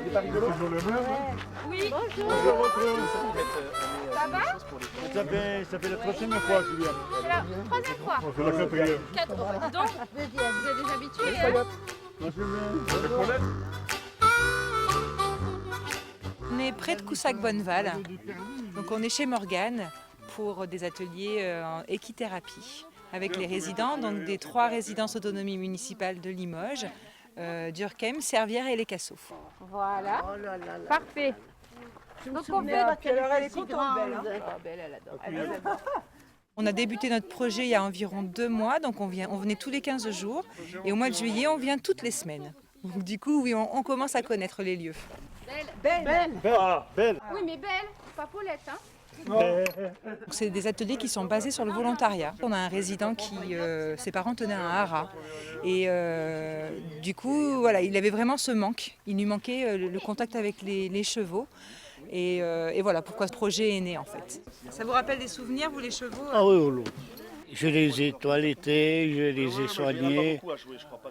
C'est pas rigolo? Oui. Bonjour. Ça va? Ça fait la troisième fois, Julien. C'est la troisième fois. C'est la quatrième. 4 euros. Dis donc, vous êtes des habitués. On est près de Coussac-Bonneval, donc on est chez Morgane pour des ateliers en équithérapie avec les résidents, donc des 3 résidences autonomie municipale de Limoges, Durkheim, Servières et Les Casseaux. Voilà. Oh là là là. Parfait. Donc on fait... Elle est contente, belle. Elle adore. On a débuté notre projet il y a environ 2 mois, donc on venait tous les 15 jours et au mois de juillet on vient toutes les semaines. Donc du coup oui, on commence à connaître les lieux. Belle. Belle. Oui, mais belle, pas Paulette, hein. Donc, c'est des ateliers qui sont basés sur le volontariat. On a un résident qui, ses parents tenaient un haras et du coup voilà, il avait vraiment ce manque. Il lui manquait le contact avec les chevaux et voilà pourquoi ce projet est né en fait. Ça vous rappelle des souvenirs vous les chevaux? Ah oui, oh, je les ai toilettés, je les ai soignés,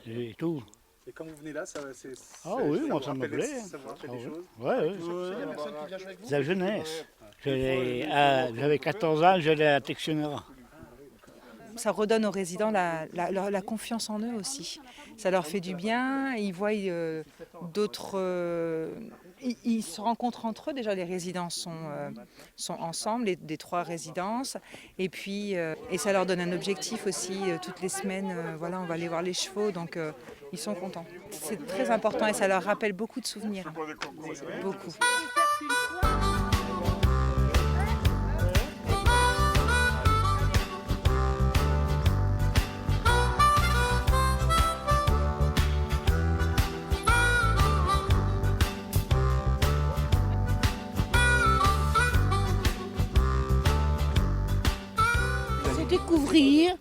et tout. Et quand vous venez là, c'est... Ah oui, moi ça me plaît. Ça vous rappelle Ah des oui. choses? Ouais. Il y a personne qui vient jouer avec vous? La jeunesse. J'avais 14 ans, j'allais à Texonera. Ça redonne aux résidents la confiance en eux aussi. Ça leur fait du bien, ils voient d'autres... Ils se rencontrent entre eux, déjà les résidents sont ensemble, des 3 résidences, et puis et ça leur donne un objectif aussi, toutes les semaines, voilà, on va aller voir les chevaux, donc ils sont contents. C'est très important et ça leur rappelle beaucoup de souvenirs, beaucoup. Découvrir,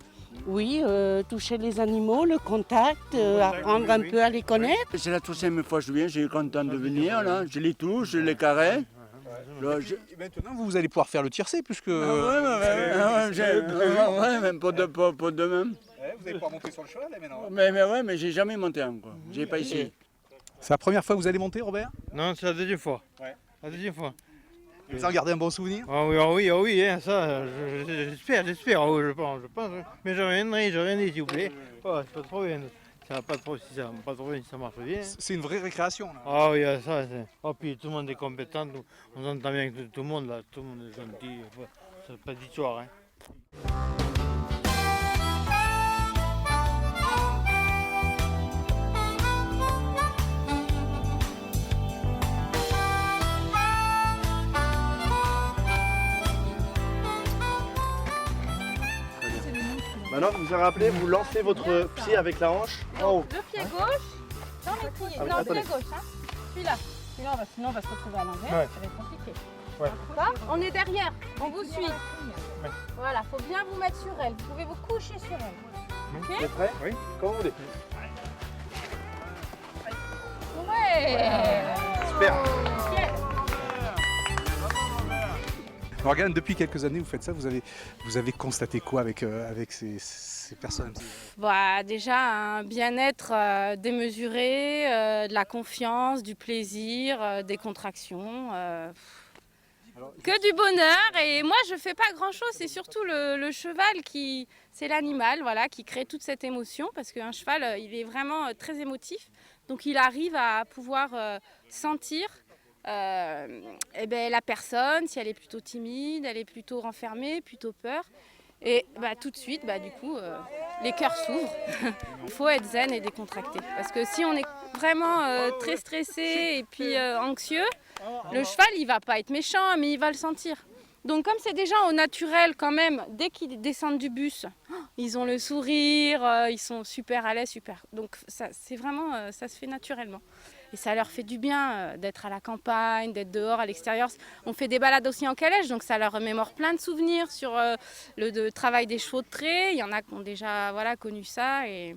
oui, toucher les animaux, le contact, apprendre un peu à les connaître. C'est la troisième fois que je viens, j'ai content de venir, là. Je les touche, je les caresse. Et maintenant, vous allez pouvoir faire le tiercé, puisque... Ouais, même pour demain. Vous allez pouvoir monter sur le cheval, là, maintenant. Mais j'ai jamais monté encore. J'ai pas essayé. C'est la première fois que vous allez monter, Robert? Non, c'est la deuxième fois. Ouais. La deuxième fois. Vous en gardez un bon souvenir? Ah oui, hein, ça, j'espère, oh, je pense. Mais je reviendrai, s'il vous plaît. Oh, c'est pas de problème. Ça va pas de problème si ça marche bien. C'est une vraie récréation, là. Ah oui, ça, c'est... Oh, puis tout le monde est compétent, on entend bien avec tout le monde, là. Tout le monde est gentil. C'est pas d'histoire, hein. Maintenant, vous avez rappelé, vous lancez votre pied avec la hanche en haut. Le pied gauche dans les pieds. Ah oui, Non, le attendez. pied gauche, hein. Celui-là. Sinon, on va se retrouver à l'envers. Ouais. Ça va être compliqué. Ouais. D'accord? On est derrière. On vous suit. Voilà, faut bien vous mettre sur elle. Vous pouvez vous coucher sur elle. Vous êtes prêts? Oui. Quand vous voulez. Ouais. Super. Nickel. Morgane, depuis quelques années, vous faites ça. Vous avez constaté quoi avec ces personnes? Bah, déjà, un bien-être démesuré, de la confiance, du plaisir, des contractions. Que du bonheur. Et moi, je fais pas grand-chose. C'est surtout le cheval c'est l'animal, voilà, qui crée toute cette émotion. Parce qu'un cheval, il est vraiment très émotif. Donc, il arrive à pouvoir sentir la personne, si elle est plutôt timide, elle est plutôt renfermée, plutôt peur. Et tout de suite, du coup, les cœurs s'ouvrent. Il faut être zen et décontracté. Parce que si on est vraiment très stressé et puis anxieux, le cheval, il va pas être méchant, mais il va le sentir. Donc comme c'est des gens au naturel quand même, dès qu'ils descendent du bus, ils ont le sourire, ils sont super à l'aise, super. Donc ça, c'est vraiment, ça se fait naturellement. Et ça leur fait du bien d'être à la campagne, d'être dehors, à l'extérieur. On fait des balades aussi en calèche, donc ça leur remémore plein de souvenirs sur le travail des chevaux de trait. Il y en a qui ont déjà connu ça. Et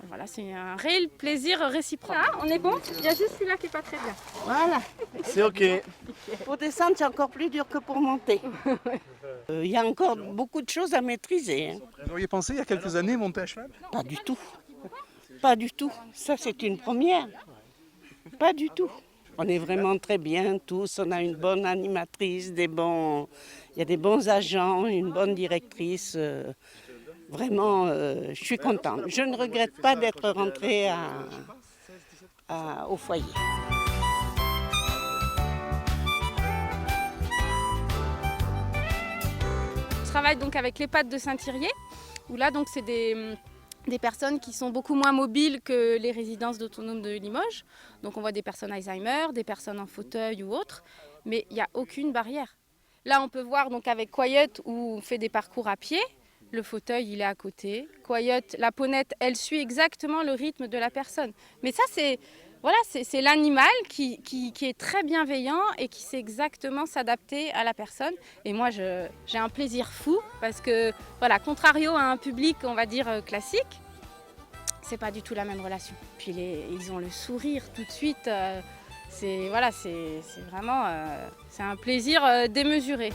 voilà, c'est un réel plaisir réciproque. Là, on est bon? Il y a juste celui-là qui n'est pas très bien. Voilà. C'est OK. Pour descendre, c'est encore plus dur que pour monter. Il y a encore beaucoup de choses à maîtriser. Hein. Vous auriez pensé il y a quelques années monter à cheval? Pas du tout. Pas du tout. Ça, c'est une première. Pas du tout. On est vraiment très bien tous. On a une bonne animatrice, il y a des bons agents, une bonne directrice. Vraiment, je suis contente. Je ne regrette pas d'être rentrée au foyer. Je travaille donc avec l'EHPAD de Saint-Thirier, où là donc c'est des personnes qui sont beaucoup moins mobiles que les résidences autonomes de Limoges. Donc on voit des personnes Alzheimer, des personnes en fauteuil ou autres, mais il n'y a aucune barrière. Là on peut voir donc avec Quiet où on fait des parcours à pied, le fauteuil il est à côté. Quiet, la ponette, elle suit exactement le rythme de la personne. Mais ça c'est l'animal qui est très bienveillant et qui sait exactement s'adapter à la personne. Et moi, j'ai un plaisir fou parce que, voilà, contrario à un public, on va dire, classique, c'est pas du tout la même relation. Puis ils ont le sourire tout de suite. C'est vraiment c'est un plaisir démesuré.